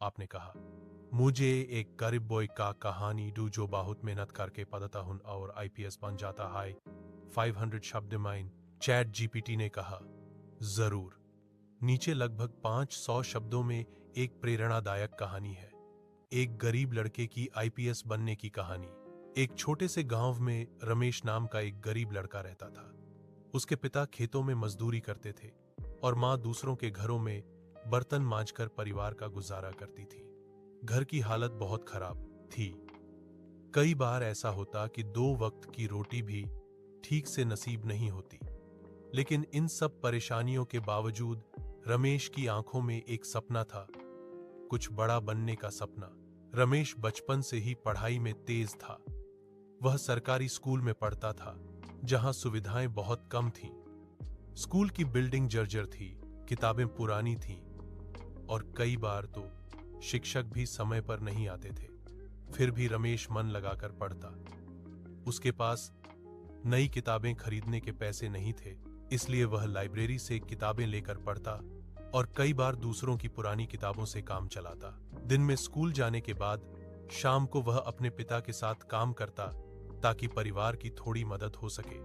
आपने कहा। मुझे एक गरीब बॉय का कहानी दो जो बहुत मेहनत करके पढ़ता हूं और आईपीएस बन जाता है। 500 शब्द माइन चैट जीपीटी ने कहा। जरूर। नीचे लगभग 500 शब्दों में एक प्रेरणादायक कहानी है। एक गरीब लड़के की आईपीएस बनने की कहानी। एक छोटे से गांव में रमेश नाम का एक गरीब लड़का रहता था। उसके पिता खेतों में मजदूरी करते थे और मां दूसरों के घरों में बर्तन मांजकर परिवार का गुजारा करती थी। घर की हालत बहुत खराब थी। कई बार ऐसा होता कि 2 वक्त की रोटी भी ठीक से नसीब नहीं होती। लेकिन इन सब परेशानियों के बावजूद रमेश की आंखों में एक सपना था, कुछ बड़ा बनने का सपना। रमेश बचपन से ही पढ़ाई में तेज था। वह सरकारी स्कूल में पढ़ता था, जहां सुविधाएं बहुत कम थीं। स्कूल की बिल्डिंग जर्जर थी, किताबें पुरानी थीं और कई बार तो शिक्षक भी समय पर नहीं आते थे। फिर भी रमेश मन लगाकर पढ़ता। उसके पास नई किताबें खरीदने के पैसे नहीं थे, इसलिए वह लाइब्रेरी से किताबें लेकर पढ़ता और कई बार दूसरों की पुरानी किताबों से काम चलाता। दिन में स्कूल जाने के बाद शाम को वह अपने पिता के साथ काम करता ताकि परिवार की थोड़ी मदद हो सके।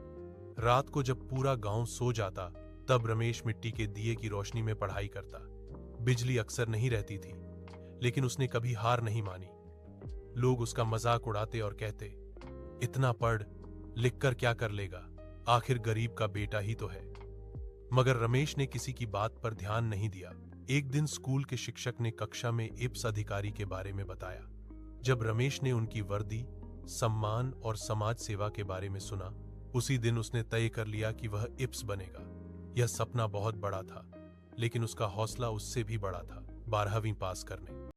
रात को जब पूरा गांव सो जाता, तब रमेश मिट्टी के दिए की रोशनी में पढ़ाई करता। बिजली अक्सर नहीं रहती थी, लेकिन उसने कभी हार नहीं मानी। लोग उसका मजाक उड़ाते और कहते, इतना पढ़ लिखकर क्या कर लेगा, आखिर गरीब का बेटा ही तो है। मगर रमेश ने किसी की बात पर ध्यान नहीं दिया। एक दिन स्कूल के शिक्षक ने कक्षा में इप्स अधिकारी के बारे में बताया। जब रमेश ने उनकी वर्दी, सम्मान और समाज सेवा के बारे में सुना, उसी दिन उसने तय कर लिया कि वह इप्स बनेगा। यह सपना बहुत बड़ा था, लेकिन उसका हौसला उससे भी बड़ा था, 12वीं पास करने